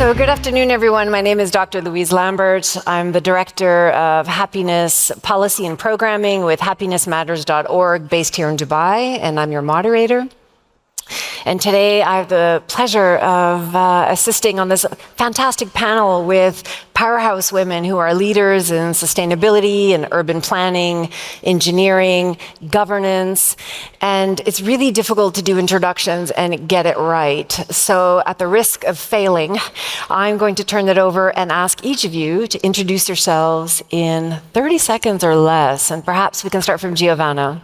So good afternoon, everyone. My name is Dr. Louise Lambert. I'm the Director of Happiness Policy and Programming with happinessmatters.org, based here in Dubai, and I'm your moderator. And today I have the pleasure of assisting on this fantastic panel with powerhouse women who are leaders in sustainability and urban planning, engineering, governance. And it's really difficult to do introductions and get it right. So at the risk of failing, I'm going to turn it over and ask each of you to introduce yourselves in 30 seconds or less. And perhaps we can start from Giovanna.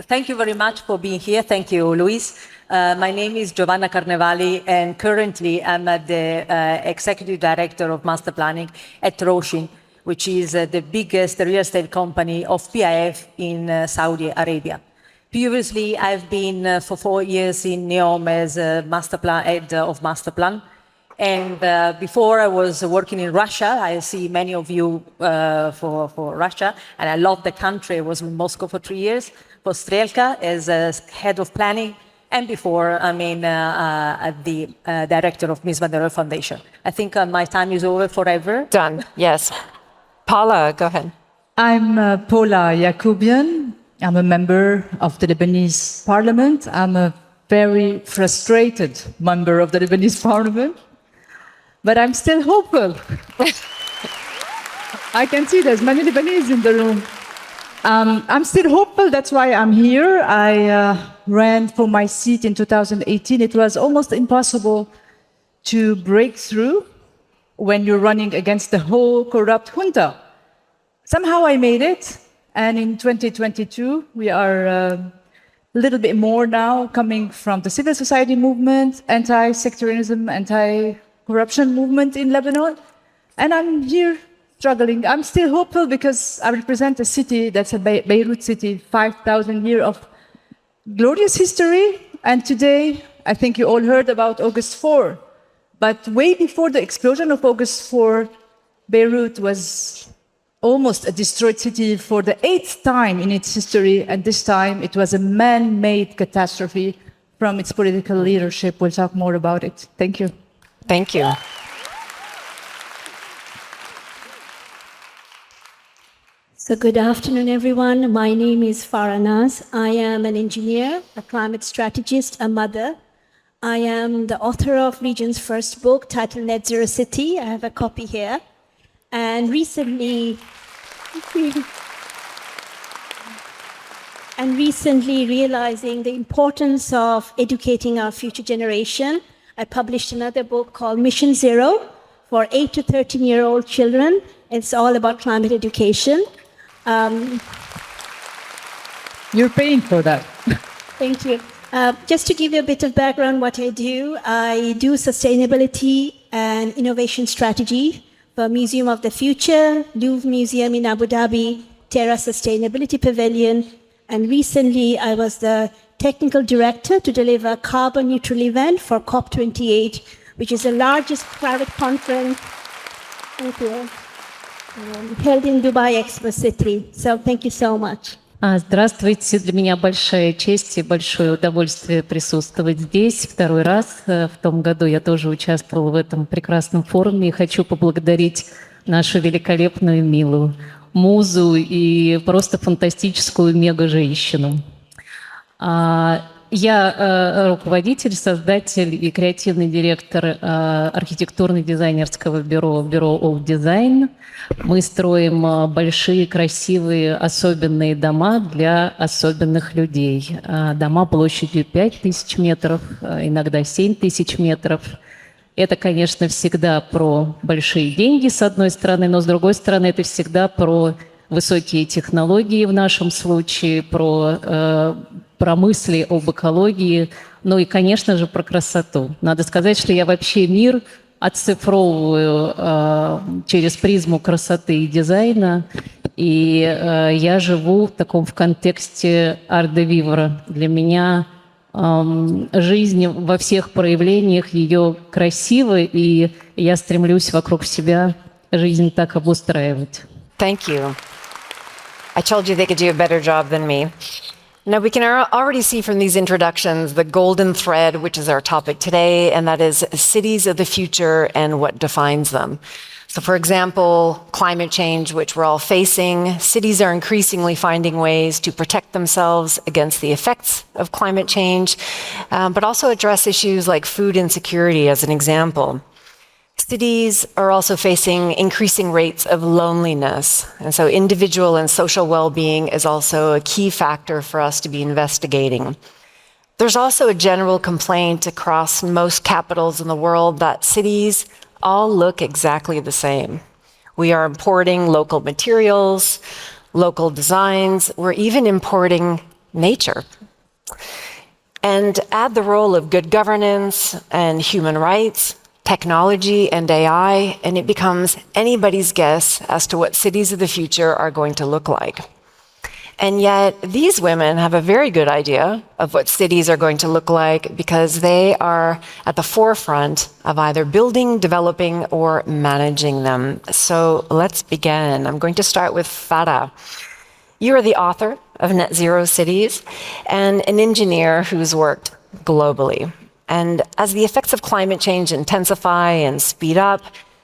Thank you very much for being here. Thank you, Luis. My name is Giovanna Carnevali, and currently I'm the Executive Director of Master Planning at Roshin, which is the biggest real estate company of PIF in Saudi Arabia. Previously, I've been for 4 years in NEOM as head of Master Plan. And before I was working in Russia. I see many of you for Russia, and I love the country. I was in Moscow for 3 years, for Strelka as head of planning, and before the director of Ms. van der Rohe Foundation. I think my time is over forever. Done, yes. Paula, go ahead. I'm Paula Yakubian. I'm a member of the Lebanese parliament. I'm a very frustrated member of the Lebanese parliament. But I'm still hopeful. I can see there's many Lebanese in the room. I'm still hopeful, that's why I'm here. I ran for my seat in 2018. It was almost impossible to break through when you're running against the whole corrupt junta. Somehow I made it, and in 2022, we are a little bit more now coming from the civil society movement, anti-sectarianism, anti-corruption movement in Lebanon, and I'm here struggling. I'm still hopeful because I represent a city that's a Beirut city, 5,000 years of glorious history, and today, I think you all heard about August 4, but way before the explosion of August 4, Beirut was almost a destroyed city for the 8th time in its history, and this time it was a man-made catastrophe from its political leadership. We'll talk more about it. Thank you. Thank you. So good afternoon, everyone. My name is Farah Naz. I am an engineer, a climate strategist, a mother. I am the author of Region's first book titled Net Zero City. I have a copy here. And recently realizing the importance of educating our future generation, I published another book called Mission Zero for 8 to 13-year-old children. It's all about climate education. You're paying for that. Thank you. Just to give you a bit of background what I do sustainability and innovation strategy for Museum of the Future, Louvre Museum in Abu Dhabi, Terra Sustainability Pavilion, and recently I was the technical director to deliver a carbon neutral event for COP28, which is the largest private conference held in Dubai Expo City. So thank you so much. Здравствуйте. Для меня большая честь и большое удовольствие присутствовать здесь второй раз. В том году я тоже участвовала в этом прекрасном форуме и хочу поблагодарить нашу великолепную, милую музу и просто фантастическую мега-женщину. Я руководитель, создатель и креативный директор архитектурно-дизайнерского бюро of Design. Мы строим большие, красивые, особенные дома для особенных людей. Дома площадью 5000 метров, иногда 7000 метров. Это, конечно, всегда про большие деньги, с одной стороны, но с другой стороны, это всегда про высокие технологии в нашем случае, про мысли об экологии, ну и, конечно же, про красоту. Надо сказать, что я вообще мир оцифровываю через призму красоты и дизайна, и я живу в контексте арт-де-вивра. Для меня жизнь во всех проявлениях ее красива, и я стремлюсь вокруг себя жизнь так обустраивать. Thank you. I told you they could do a better job than me. Now, we can already see from these introductions the golden thread, which is our topic today, and that is cities of the future and what defines them. So, for example, climate change, which we're all facing, cities are increasingly finding ways to protect themselves against the effects of climate change, but also address issues like food insecurity, as an example. Cities are also facing increasing rates of loneliness, and so individual and social well-being is also a key factor for us to be investigating. There's also a general complaint across most capitals in the world that cities all look exactly the same. We are importing local materials, local designs, we're even importing nature. And add the role of good governance and human rights, technology and AI, and it becomes anybody's guess as to what cities of the future are going to look like. And yet, these women have a very good idea of what cities are going to look like because they are at the forefront of either building, developing, or managing them. So let's begin. I'm going to start with Farah. You are the author of Net Zero Cities and an engineer who's worked globally. And as the effects of climate change intensify and speed up,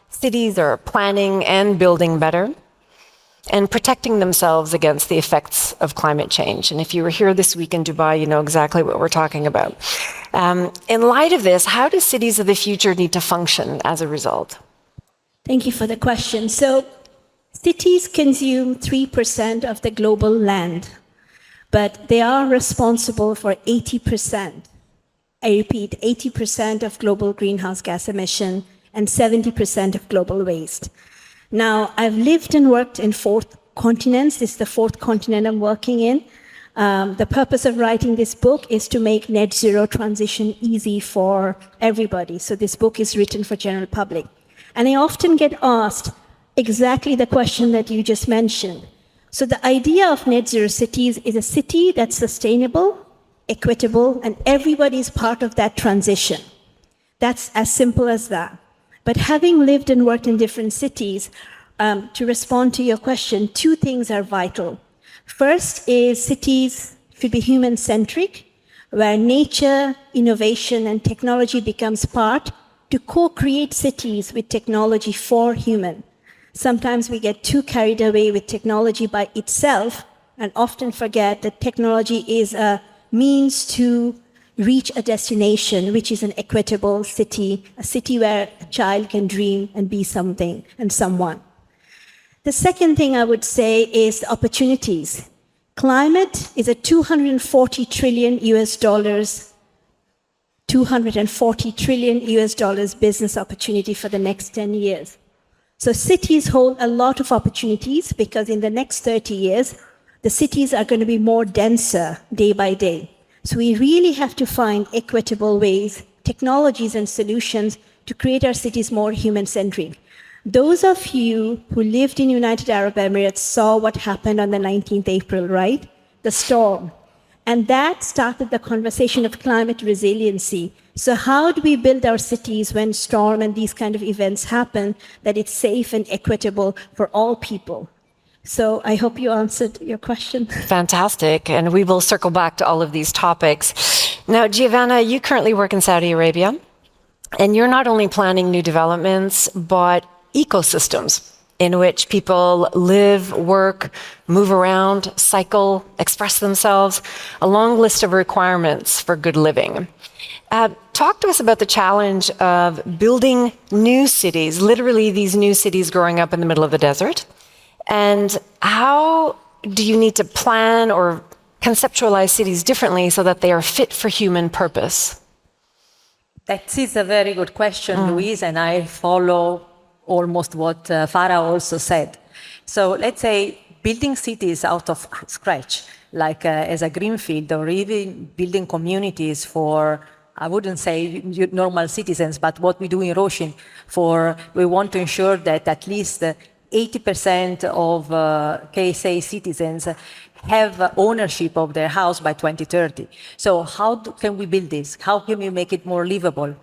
cities are planning and building better and protecting themselves against the effects of climate change. And if you were here this week in Dubai, you know exactly what we're talking about. In light of this, how do cities of the future need to function as a result? Thank you for the question. So, cities consume 3% of the global land, but they are responsible for 80%. I repeat, 80% of global greenhouse gas emission and 70% of global waste. Now, I've lived and worked in 4 continents. This is the 4th continent I'm working in. The purpose of writing this book is to make net zero transition easy for everybody. So this book is written for general public. And I often get asked exactly the question that you just mentioned. So the idea of net zero cities is a city that's sustainable, equitable, and everybody is part of that transition. That's as simple as that. But having lived and worked in different cities, to respond to your question, 2 things are vital. First is cities should be human-centric, where nature, innovation, and technology becomes part to co-create cities with technology for human. Sometimes we get too carried away with technology by itself and often forget that technology is a means to reach a destination, which is an equitable city, a city where a child can dream and be something and someone. The second thing I would say is opportunities. Climate is a $240 trillion business opportunity for the next 10 years. So cities hold a lot of opportunities because in the next 30 years, the cities are going to be more denser day by day. So we really have to find equitable ways, technologies and solutions to create our cities more human-centric. Those of you who lived in United Arab Emirates saw what happened on the 19th April, right? The storm. And that started the conversation of climate resiliency. So how do we build our cities when storm and these kind of events happen, that it's safe and equitable for all people? So I hope you answered your question. Fantastic. And we will circle back to all of these topics. Now, Giovanna, you currently work in Saudi Arabia, and you're not only planning new developments, but ecosystems in which people live, work, move around, cycle, express themselves, a long list of requirements for good living. Talk to us about the challenge of building new cities, literally these new cities growing up in the middle of the desert. And how do you need to plan or conceptualize cities differently so that they are fit for human purpose? That is a very good question, Louise, and I follow almost what Farah also said. So let's say building cities out of scratch, like as a Greenfield, or even building communities for, I wouldn't say normal citizens, but what we do in Roshin, we want to ensure that at least 80% of KSA citizens have ownership of their house by 2030. So how can we build this? How can we make it more livable?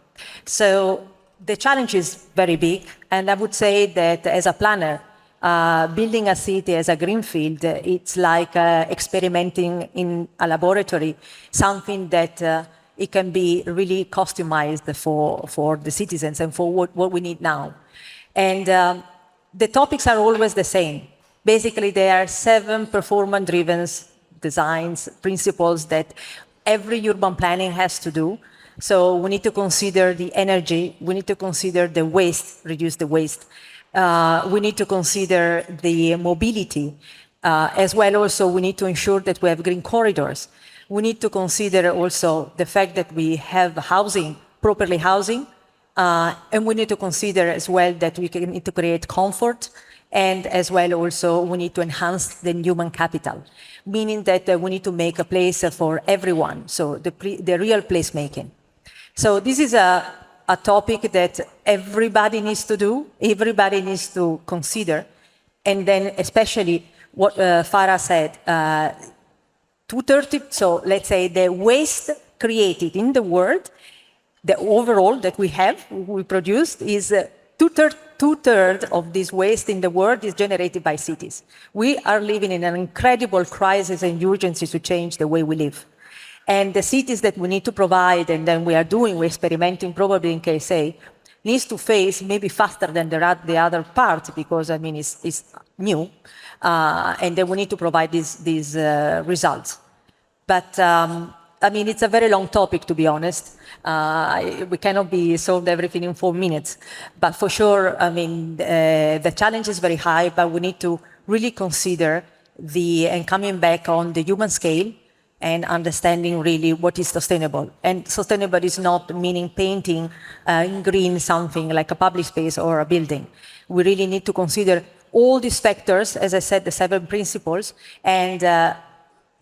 So the challenge is very big, and I would say that as a planner, Building a city as a greenfield, it's like experimenting in a laboratory, something that it can be really customized for the citizens and for what we need now. And the topics are always the same. Basically, there are 7 performance-driven designs, principles that every urban planning has to do. So we need to consider the energy, we need to consider the waste, reduce the waste. We need to consider the mobility. As well also, we need to ensure that we have green corridors. We need to consider also the fact that we have housing, properly housing, and we need to consider as well that we need to create comfort, and as well also we need to enhance the human capital, meaning that we need to make a place for everyone, so the real placemaking. So this is a topic that everybody needs to do, everybody needs to consider, and then especially what Farah said, 230, so let's say the waste created in the world, the overall that we produced is two-thirds of this waste in the world is generated by cities. We are living in an incredible crisis and urgency to change the way we live. And the cities that we need to provide, and then we're experimenting probably in KSA, needs to face maybe faster than the other part, because I mean it's new, and then we need to provide these results. But I mean, it's a very long topic, to be honest. We cannot be solved everything in 4 minutes. But for sure, I mean, the challenge is very high, but we need to really consider and coming back on the human scale and understanding really what is sustainable. And sustainable is not meaning painting in green something like a public space or a building. We really need to consider all these factors, as I said, the 7 principles, and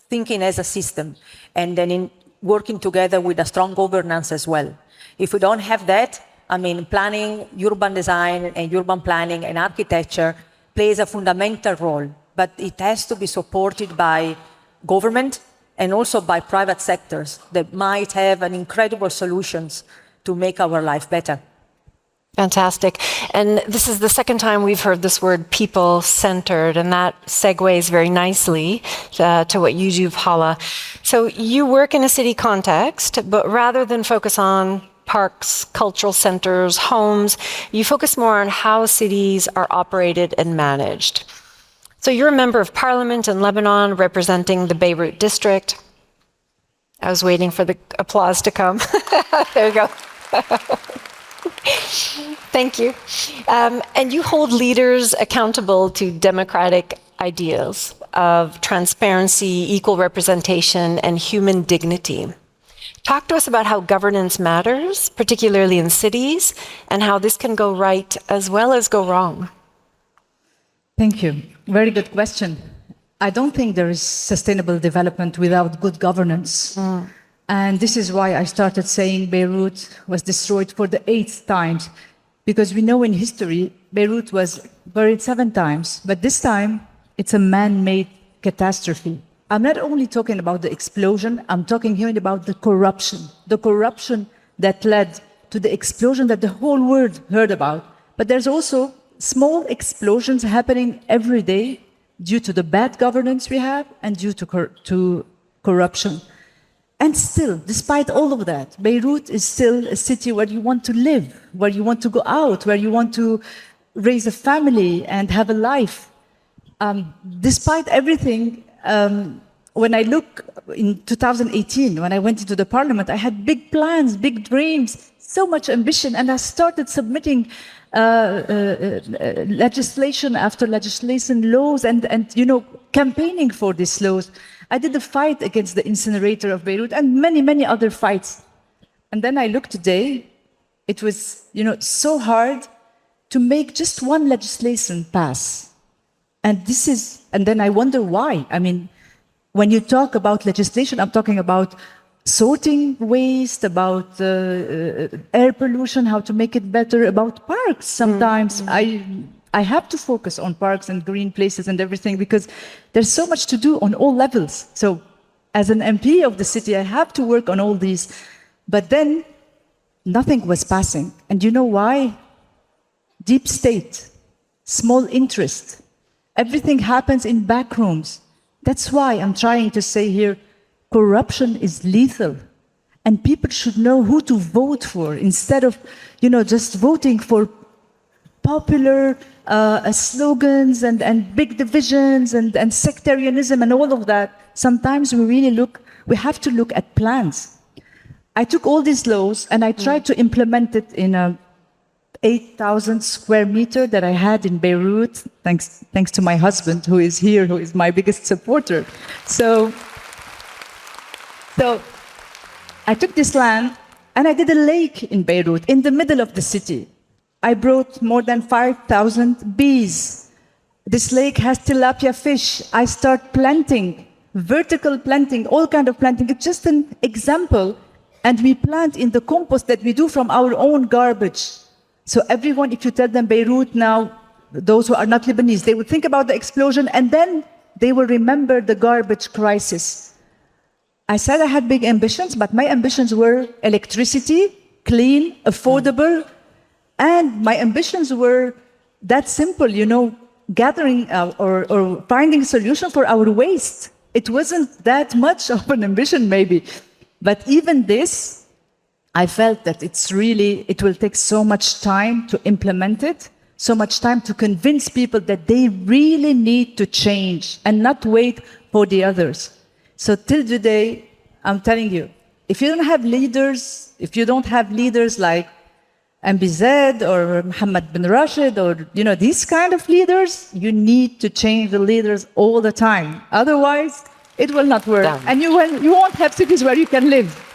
thinking as a system, and then in working together with a strong governance as well. If we don't have that, I mean, planning, urban design, and urban planning and architecture plays a fundamental role, but it has to be supported by government and also by private sectors that might have an incredible solutions to make our life better. Fantastic. And this is the second time we've heard this word people-centered, and that segues very nicely to what you do, Paula. So you work in a city context, but rather than focus on parks, cultural centers, homes, you focus more on how cities are operated and managed. So you're a member of parliament in Lebanon representing the Beirut district. I was waiting for the applause to come. There you go. Thank you. And you hold leaders accountable to democratic ideals of transparency, equal representation, and human dignity. Talk to us about how governance matters, particularly in cities, and how this can go right as well as go wrong. Thank you. Very good question. I don't think there is sustainable development without good governance. And this is why I started saying Beirut was destroyed for the 8th time, because we know in history Beirut was buried 7 times, but this time it's a man-made catastrophe. I'm not only talking about the explosion, I'm talking here about the corruption that led to the explosion that the whole world heard about. But there's also small explosions happening every day due to the bad governance we have and due to corruption. And still, despite all of that, Beirut is still a city where you want to live, where you want to go out, where you want to raise a family and have a life. Despite everything, when I look in 2018, when I went into the parliament, I had big plans, big dreams, so much ambition, and I started submitting legislation after legislation, laws, and campaigning for these laws. I did a fight against the incinerator of Beirut and many, many other fights. And then I look today, it was, so hard to make just one legislation pass. And then I wonder why. I mean, when you talk about legislation, I'm talking about sorting waste, about air pollution, how to make it better, about parks. Sometimes I have to focus on parks and green places and everything because there's so much to do on all levels. So as an MP of the city, I have to work on all these. But then nothing was passing. And you know why? Deep state, small interest, Everything happens in back rooms. That's why I'm trying to say here, corruption is lethal. And people should know who to vote for instead of, just voting for popular slogans and big divisions and sectarianism and all of that. Sometimes we have to look at plans. I took all these laws and I tried to implement it in a 8,000 square meter that I had in Beirut, thanks to my husband who is here, who is my biggest supporter. So I took this land and I did a lake in Beirut, in the middle of the city. I brought more than 5,000 bees. This lake has tilapia fish. I start planting, vertical planting, all kind of planting. It's just an example. And we plant in the compost that we do from our own garbage. So everyone, if you tell them Beirut now, those who are not Lebanese, they will think about the explosion and then they will remember the garbage crisis. I said I had big ambitions, but my ambitions were electricity, clean, affordable, and my ambitions were that simple, gathering or finding a solution for our waste. It wasn't that much of an ambition maybe, but even this, I felt that it will take so much time to implement it, so much time to convince people that they really need to change and not wait for the others. So till today, I'm telling you, if you don't have leaders like MBZ or Mohammed bin Rashid or these kind of leaders, you need to change the leaders all the time. Otherwise, it will not work. Damn. And you won't have cities where you can live.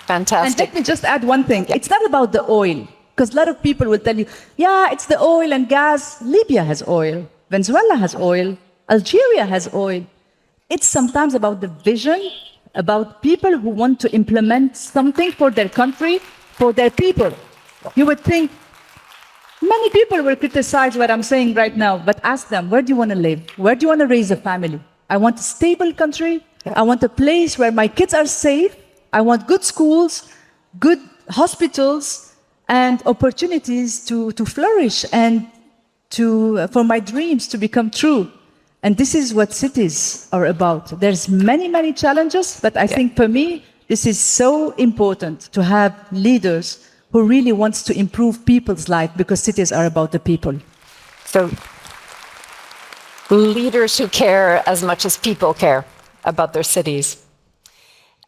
Fantastic. And let me just add one thing. It's not about the oil, because a lot of people will tell you, yeah, it's the oil and gas. Libya has oil. Venezuela has oil. Algeria has oil. It's sometimes about the vision, about people who want to implement something for their country, for their people. You would think, many people will criticize what I'm saying right now, but ask them, where do you want to live? Where do you want to raise a family? I want a stable country. I want a place where my kids are safe. I want good schools, good hospitals, and opportunities to flourish and for my dreams to become true. And this is what cities are about. There's many, many challenges, but I think for me, this is so important to have leaders who really wants to improve people's life, because cities are about the people. So leaders who care as much as people care about their cities.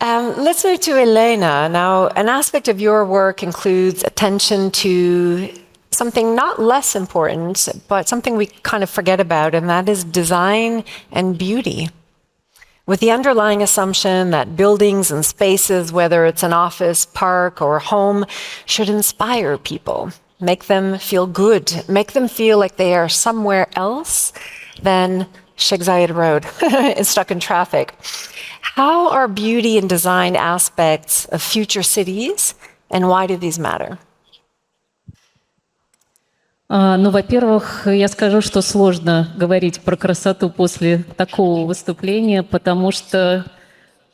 Let's move to Elena. Now, an aspect of your work includes attention to something not less important, but something we kind of forget about, and that is design and beauty. With the underlying assumption that buildings and spaces, whether it's an office, park, or home, should inspire people, make them feel good, make them feel like they are somewhere else than Sheikh Zayed Road is stuck in traffic. How are beauty and design aspects of future cities, and why do these matter? Во-первых, я скажу, что сложно говорить про красоту после такого выступления, потому что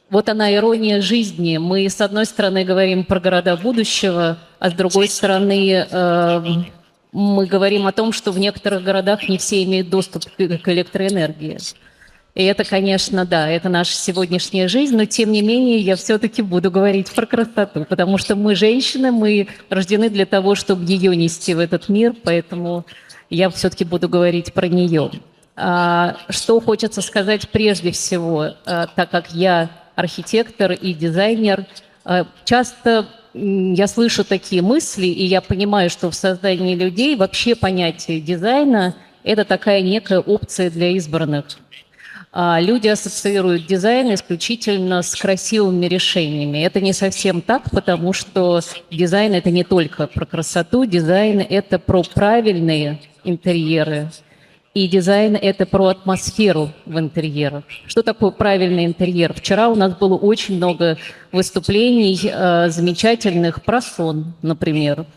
вот она ирония жизни. Мы, с одной стороны, говорим про города будущего, а с другой стороны, мы говорим о том, что в некоторых городах не все имеют доступ к электроэнергии. И это, конечно, да, это наша сегодняшняя жизнь, но тем не менее я все-таки буду говорить про красоту, потому что мы женщины, мы рождены для того, чтобы ее нести в этот мир, поэтому я все-таки буду говорить про нее. Что хочется сказать прежде всего, так как я архитектор и дизайнер, часто я слышу такие мысли, и я понимаю, что в создании людей вообще понятие дизайна – это такая некая опция для избранных. Люди ассоциируют дизайн исключительно с красивыми решениями. Это не совсем так, потому что дизайн – это не только про красоту, дизайн – это про правильные интерьеры, и дизайн – это про атмосферу в интерьерах. Что такое правильный интерьер? Вчера у нас было очень много выступлений замечательных про сон, например.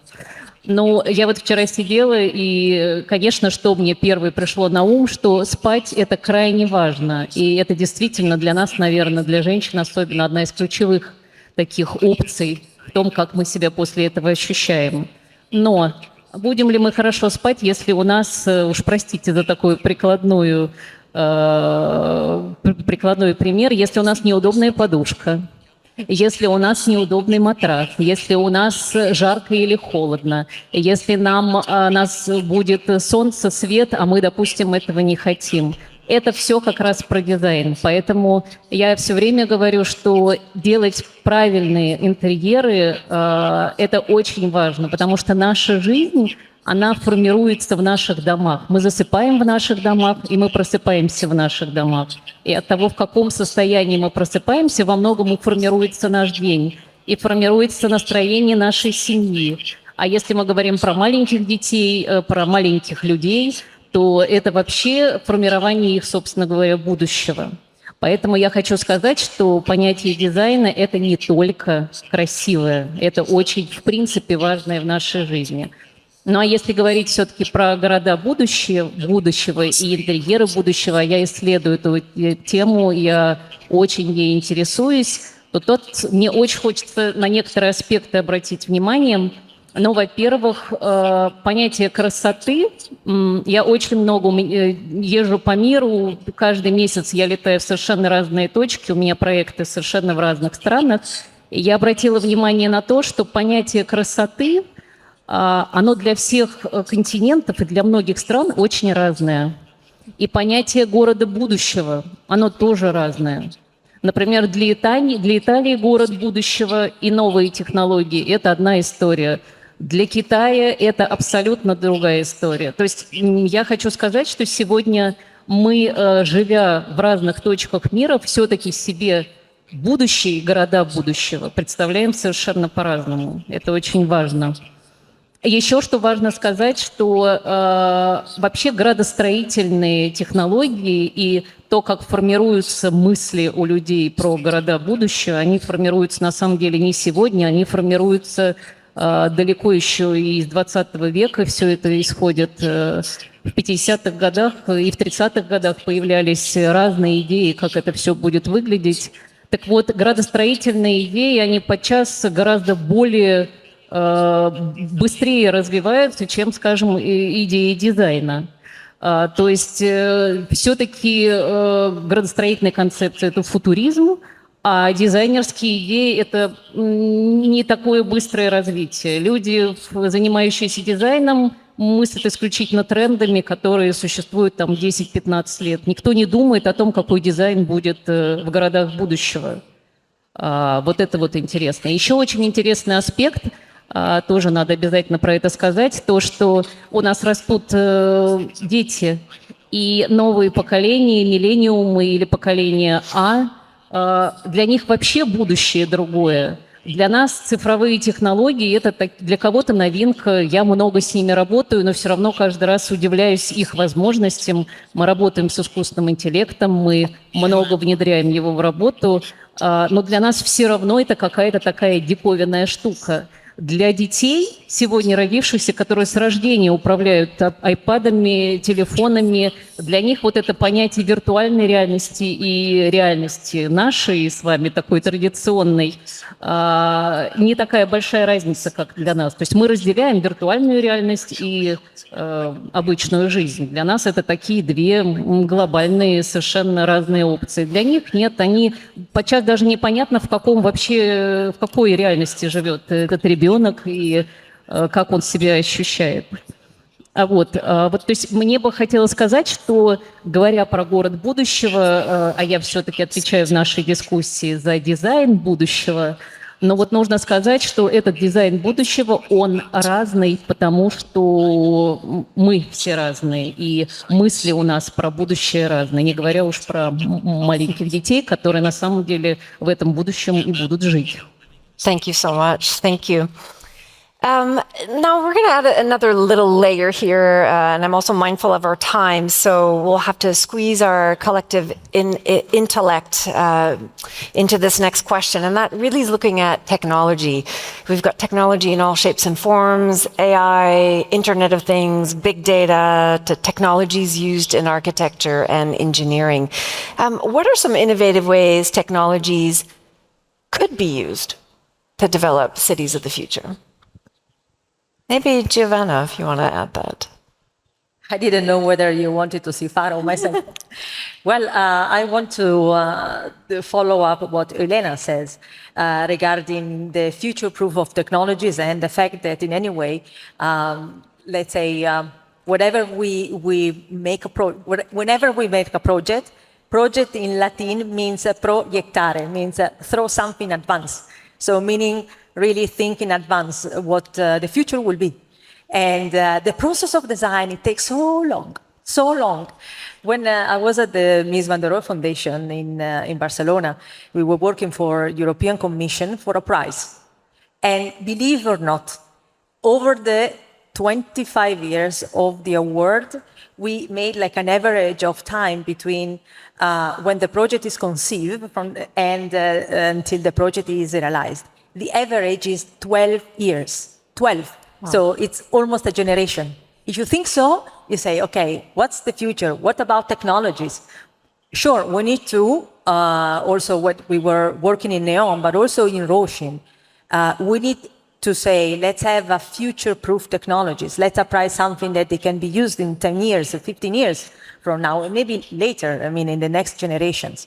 Ну, я вот вчера сидела, и, конечно, что мне первое пришло на ум, что спать – это крайне важно. И это действительно для нас, наверное, для женщин особенно одна из ключевых таких опций в том, как мы себя после этого ощущаем. Но будем ли мы хорошо спать, если у нас, уж простите за такую прикладной пример, если у нас неудобная подушка, если у нас неудобный матрас, если у нас жарко или холодно, если нас будет солнце, свет, а мы, допустим, этого не хотим. Это все как раз про дизайн. Поэтому я все время говорю, что делать правильные интерьеры это очень важно, потому что наша жизнь, она формируется в наших домах. Мы засыпаем в наших домах, и мы просыпаемся в наших домах. И от того, в каком состоянии мы просыпаемся, во многом формируется наш день, и формируется настроение нашей семьи. А если мы говорим про маленьких детей, про маленьких людей, то это вообще формирование их, собственно говоря, будущего. Поэтому я хочу сказать, что понятие дизайна – это не только красивое, это очень, в принципе, важное в нашей жизни. Ну а если говорить все-таки про города будущего и интерьеры будущего, я исследую эту тему, я очень ей интересуюсь, то мне очень хочется на некоторые аспекты обратить внимание. Ну, во-первых, понятие красоты. Я очень много езжу по миру, каждый месяц я летаю в совершенно разные точки, у меня проекты совершенно в разных странах. И я обратила внимание на то, что понятие красоты, оно для всех континентов и для многих стран очень разное. И понятие города будущего, оно тоже разное. Например, для Италии город будущего и новые технологии – это одна история. Для Китая это абсолютно другая история. То есть я хочу сказать, что сегодня мы, живя в разных точках мира, все-таки себе будущие города будущего представляем совершенно по-разному. Это очень важно. Еще что важно сказать, что вообще градостроительные технологии и то, как формируются мысли у людей про города будущего, они формируются на самом деле не сегодня, они формируются далеко еще и из 20 века. Все это исходит в 50-х годах и в 30-х годах появлялись разные идеи, как это все будет выглядеть. Так вот, градостроительные идеи, они подчас гораздо более быстрее развиваются, чем, скажем, идеи дизайна. То есть все-таки градостроительная концепция – это футуризм, а дизайнерские идеи – это не такое быстрое развитие. Люди, занимающиеся дизайном, мыслят исключительно трендами, которые существуют там 10-15 лет. Никто не думает о том, какой дизайн будет в городах будущего. Вот это вот интересно. Еще очень интересный аспект – тоже надо обязательно про это сказать, то, что у нас растут дети, и новые поколения, миллениумы или поколение для них вообще будущее другое. Для нас цифровые технологии – это для кого-то новинка, я много с ними работаю, но все равно каждый раз удивляюсь их возможностям. Мы работаем с искусственным интеллектом, мы много внедряем его в работу, но для нас все равно это какая-то такая диковинная штука. Для детей, сегодня родившихся, которые с рождения управляют айпадами, телефонами, для них вот это понятие виртуальной реальности и реальности нашей с вами, такой традиционной, не такая большая разница, как для нас. То есть мы разделяем виртуальную реальность и обычную жизнь. Для нас это такие две глобальные, совершенно разные опции. Для них нет, они подчас даже непонятно, в какой реальности живет этот ребенок и как он себя ощущает. То есть мне бы хотелось сказать, что, говоря про город будущего, а я все-таки отвечаю в нашей дискуссии за дизайн будущего, но вот нужно сказать, что этот дизайн будущего, он разный, потому что мы все разные, и мысли у нас про будущее разные, не говоря уж про маленьких детей, которые на самом деле в этом будущем и будут жить. Thank you so much. Thank you. Now we're going to add another little layer here, and I'm also mindful of our time, so we'll have to squeeze our collective intellect into this next question, and that really is looking at technology. We've got technology in all shapes and forms, AI, Internet of Things, big data, to technologies used in architecture and engineering. What are some innovative ways technologies could be used to develop cities of the future? Maybe Giovanna, if you want to add that. I didn't know whether you wanted to see Farah or myself. Well, I want to follow up what Elena says regarding the future proof of technologies and the fact that in any way, let's say, whenever we make a project in Latin means proiectare, means throw something in advance. So meaning really think in advance what the future will be. And the process of design, it takes so long. When I was at the Mies van der Rohe Foundation in Barcelona, we were working for European Commission for a prize. And believe it or not, over the 25 years of the award, we made like an average of time between when the project is conceived and until the project is realized. The average is 12 years. 12. Wow. So it's almost a generation. If you think so, you say, okay, what's the future? What about technologies? Sure, we need to, also what we were working in NEOM, but also in Roshin, we need to say, let's have a future-proof technologies. Let's apply something that they can be used in 10 years or 15 years from now, and maybe later, I mean, in the next generations.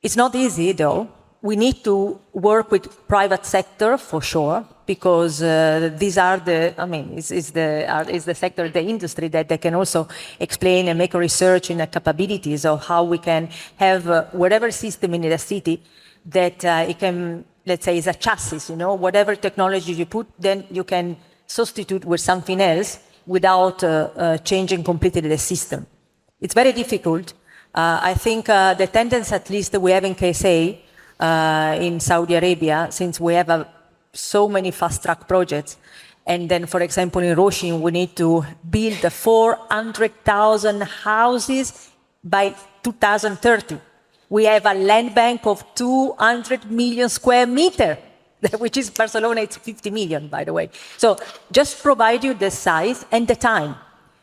It's not easy, though. We need to work with private sector for sure, because these are the, I mean, is the sector, the industry that they can also explain and make research in the capabilities of how we can have whatever system in the city that it can, let's say, is a chassis, you know, whatever technology you put, then you can substitute with something else without changing completely the system. It's very difficult. I think the tendency, at least we have in KSA, in Saudi Arabia, since we have so many fast-track projects, and then, for example, in Roshin, we need to build 400,000 houses by 2030. We have a land bank of 200 million square meters, which is Barcelona, it's 50 million, by the way. So just provide you the size and the time.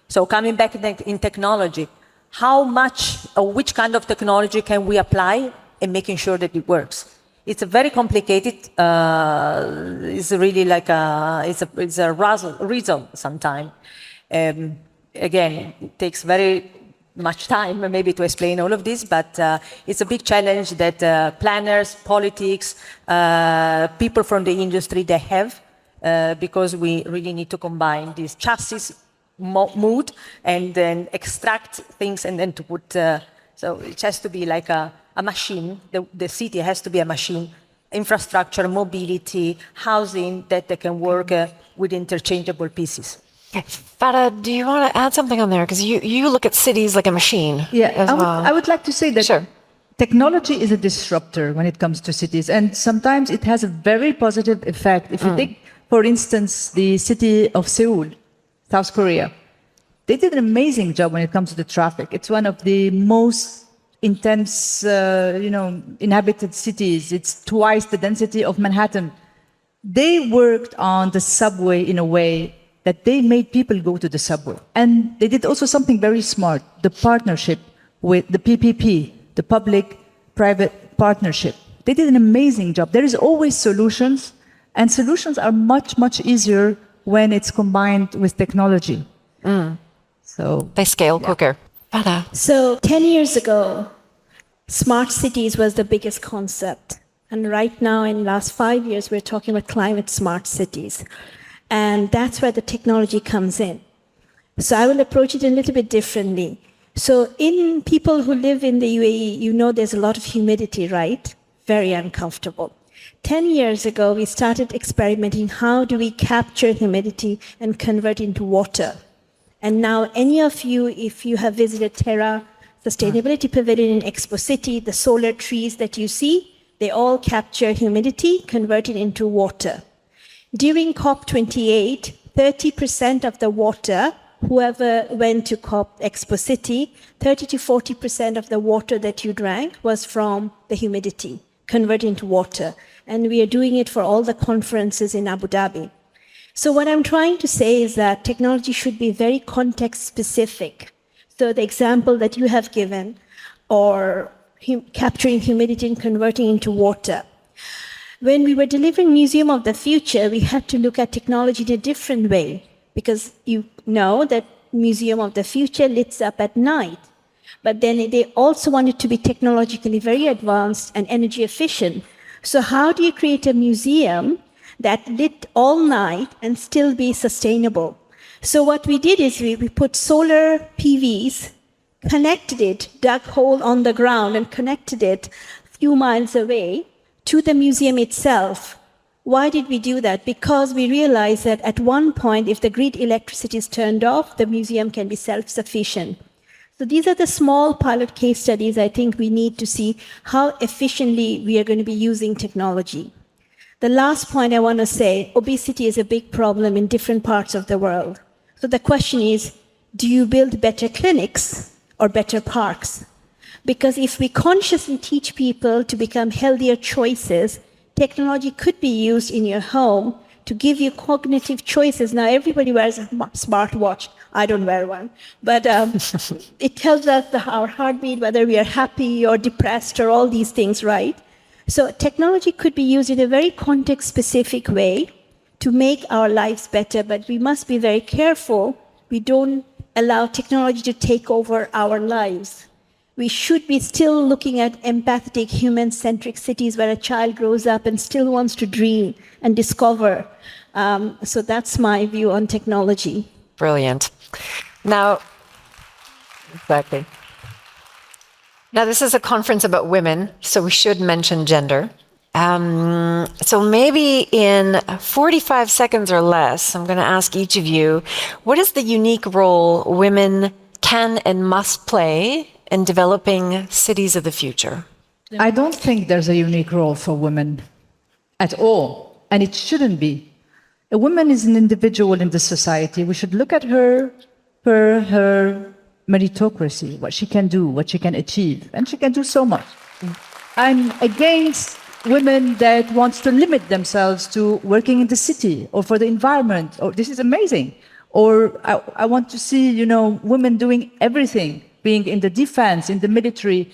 So coming back in technology, how much or which kind of technology can we apply and making sure that it works? It's a very complicated, it's really like it's a riddle sometimes. Again, it takes very much time maybe to explain all of this, but it's a big challenge that planners, politics, people from the industry, they have, because we really need to combine this chassis mood and then extract things and then to put, so it has to be like a machine, the city has to be a machine, infrastructure, mobility, housing, that they can work with interchangeable pieces. Farah, do you want to add something on there? Because you look at cities like a machine. Yeah, as well. I would like to say that sure. Technology is a disruptor when it comes to cities, and sometimes it has a very positive effect. If you take, for instance, the city of Seoul, South Korea, they did an amazing job when it comes to the traffic. It's one of the most intense, inhabited cities. It's twice the density of Manhattan. They worked on the subway in a way that they made people go to the subway. And they did also something very smart, the partnership with the PPP, the public-private partnership. They did an amazing job. There is always solutions, and solutions are much, much easier when it's combined with technology. So they scale quicker. So 10 years ago, smart cities was the biggest concept. And right now, in the last 5 years, we're talking about climate smart cities. And that's where the technology comes in. So I will approach it a little bit differently. So in people who live in the UAE, you know there's a lot of humidity, right? Very uncomfortable. 10 years ago, we started experimenting how do we capture humidity and convert it into water. And now any of you, if you have visited Terra Sustainability Pavilion in Expo City, the solar trees that you see, they all capture humidity, convert it into water. During COP28, 30% of the water, whoever went to COP Expo City, 30 to 40% of the water that you drank was from the humidity, converted into water. And we are doing it for all the conferences in Abu Dhabi. So what I'm trying to say is that technology should be very context specific. So the example that you have given, or capturing humidity and converting into water. When we were delivering Museum of the Future, we had to look at technology in a different way because you know that Museum of the Future lights up at night. But then they also wanted to be technologically very advanced and energy efficient. So how do you create a museum that lit all night and still be sustainable? So what we did is we put solar PVs, connected it, dug a hole on the ground and connected it a few miles away to the museum itself. Why did we do that? Because we realized that at one point, if the grid electricity is turned off, the museum can be self-sufficient. So these are the small pilot case studies I think we need to see how efficiently we are going to be using technology. The last point I want to say, obesity is a big problem in different parts of the world. So the question is, do you build better clinics or better parks? Because if we consciously teach people to become healthier choices, technology could be used in your home to give you cognitive choices. Now, everybody wears a smartwatch. I don't wear one. But it tells us our heartbeat, whether we are happy or depressed or all these things, right? So technology could be used in a very context-specific way to make our lives better, but we must be very careful we don't allow technology to take over our lives. We should be still looking at empathetic, human-centric cities where a child grows up and still wants to dream and discover. So that's my view on technology. Brilliant. Now, exactly. Now, this is a conference about women, so we should mention gender. So maybe in 45 seconds or less, I'm going to ask each of you, what is the unique role women can and must play in developing cities of the future? I don't think there's a unique role for women at all, and it shouldn't be. A woman is an individual in the society. We should look at her per her meritocracy, what she can do, what she can achieve, and she can do so much. I'm against women that want to limit themselves to working in the city or for the environment. Or this is amazing. Or I want to see, women doing everything, being in the defense, in the military.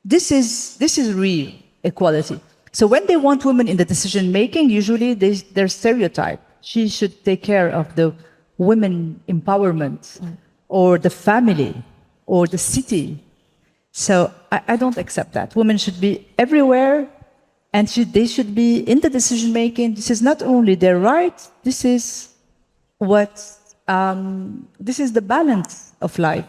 This is real equality. So when they want women in the decision making, usually they're stereotyped. She should take care of the women empowerment, or the family, or the city. So I don't accept that. Women should be everywhere, and they should be in the decision making. This is not only their right. This is this is the balance of life,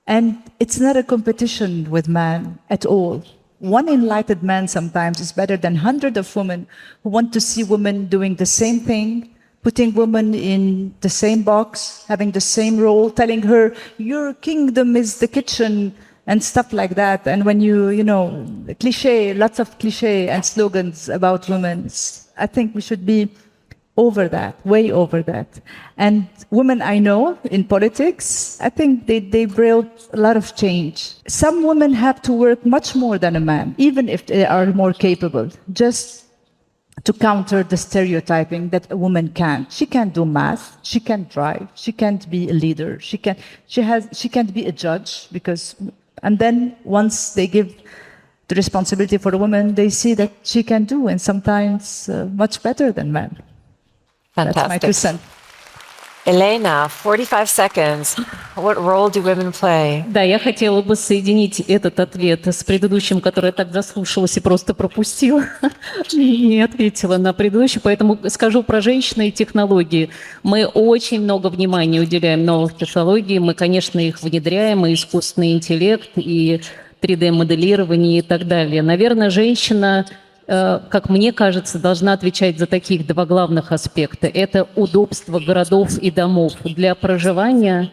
and it's not a competition with man at all. One enlightened man sometimes is better than hundreds of women who want to see women doing the same thing, putting women in the same box, having the same role, telling her, your kingdom is the kitchen, and stuff like that. And when lots of cliche and slogans about women, I think we should be over that, way over that. And women I know in politics, I think they brought a lot of change. Some women have to work much more than a man, even if they are more capable, just to counter the stereotyping that a woman can't. She can't do math, she can't drive, she can't be a leader, she can't be a judge, and then once they give the responsibility for a woman, they see that she can do, and sometimes much better than men. Fantastic. That's my 2 cents. Elena, 45 seconds. What role do women play? Да, я хотела бы соединить этот ответ с предыдущим, который я так заслушалась и просто пропустила, не ответила на предыдущий, поэтому скажу про женщины и технологии. Мы очень много внимания уделяем новым технологиям, мы, конечно, их внедряем, и искусственный интеллект, и 3D-моделирование и так далее. Наверное, женщина, как мне кажется, должна отвечать за таких два главных аспекта. Это удобство городов и домов для проживания.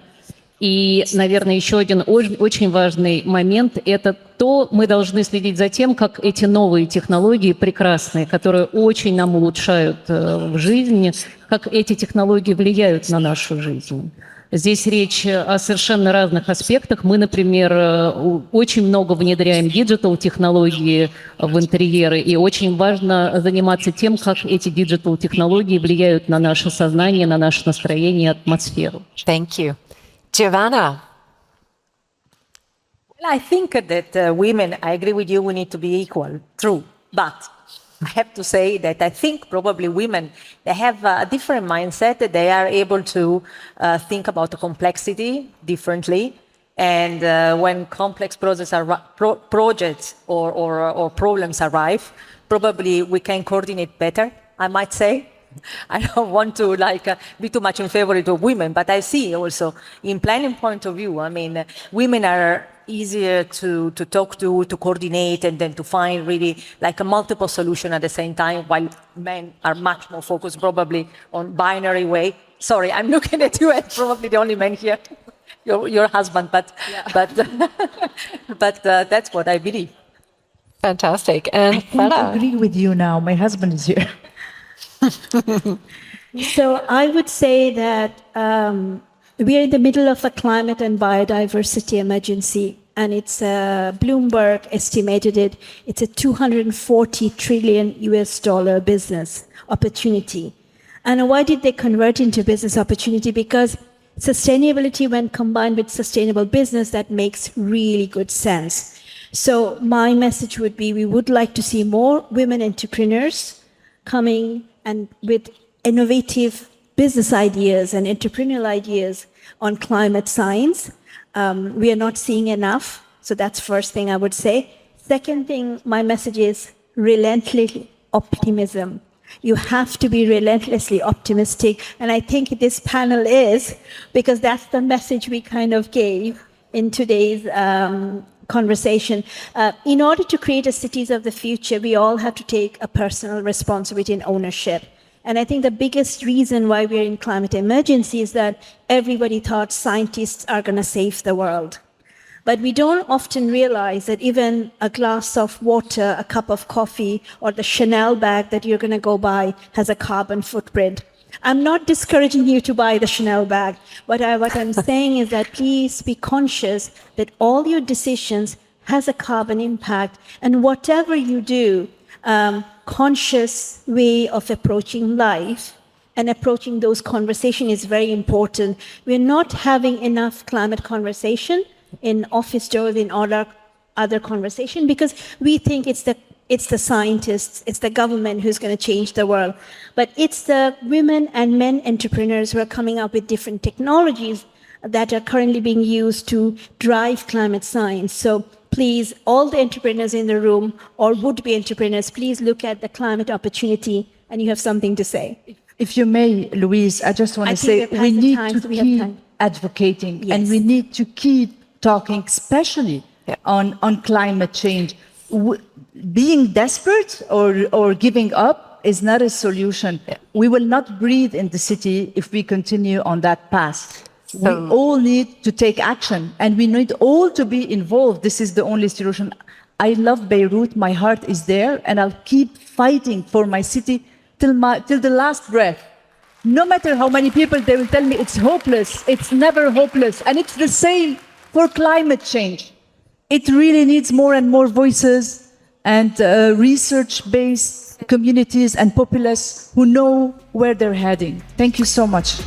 И, наверное, еще один очень важный момент – это мы должны следить за тем, как эти новые технологии прекрасные, которые очень нам улучшают в жизни, как эти технологии влияют на нашу жизнь. Здесь речь о совершенно разных аспектах. Мы, например, очень много внедряем диджитал-технологии в интерьеры, и очень важно заниматься тем, как эти диджитал-технологии влияют на наше сознание, на наше настроение и атмосферу. Thank you. Giovanna. Well, I think that women, I agree with you, we need to be equal, true. But I have to say that I think probably women, they have a different mindset, that they are able to think about the complexity differently. And when complex projects or problems arrive, probably we can coordinate better, I might say. I don't want to be too much in favor of women, but I see also in planning point of view, I mean, women are easier to talk to coordinate, and then to find really a multiple solution at the same time, while men are much more focused probably on binary way. Sorry, I'm looking at you as probably the only man here, your husband, but that's what I believe. Fantastic. And I agree with you now. My husband is here. So I would say that we are in the middle of a climate and biodiversity emergency, and it's Bloomberg estimated it. It's a $240 trillion US business opportunity. And why did they convert into business opportunity? Because sustainability, when combined with sustainable business, that makes really good sense. So my message would be, we would like to see more women entrepreneurs coming and with innovative business ideas and entrepreneurial ideas on climate science. We are not seeing enough. So that's first thing I would say. Second thing, my message is relentless optimism. You have to be relentlessly optimistic. And I think this panel is, because that's the message we kind of gave in today's conversation. In order to create a cities of the future, we all have to take a personal responsibility and ownership. And I think the biggest reason why we're in climate emergency is that everybody thought scientists are going to save the world. But we don't often realize that even a glass of water, a cup of coffee, or the Chanel bag that you're going to go buy has a carbon footprint. I'm not discouraging you to buy the Chanel bag. What I'm saying is that please be conscious that all your decisions has a carbon impact, and whatever you do, conscious way of approaching life and approaching those conversations is very important. We're not having enough climate conversation in office doors, in all other conversation, because we think it's the scientists, it's the government who's going to change the world. But it's the women and men entrepreneurs who are coming up with different technologies that are currently being used to drive climate science. So please, all the entrepreneurs in the room, or would-be entrepreneurs, please look at the climate opportunity, and you have something to say. If you may, Louise, I just want to say we need to keep advocating, yes, and we need to keep talking, especially on climate change. Being desperate or giving up is not a solution. We will not breathe in the city if we continue on that path. We all need to take action, and we need all to be involved. This is the only solution. I love Beirut. My heart is there, and I'll keep fighting for my city till the last breath. No matter how many people they will tell me it's hopeless, it's never hopeless. And it's the same for climate change. It really needs more and more voices and research-based communities and populace who know where they're heading. Thank you so much.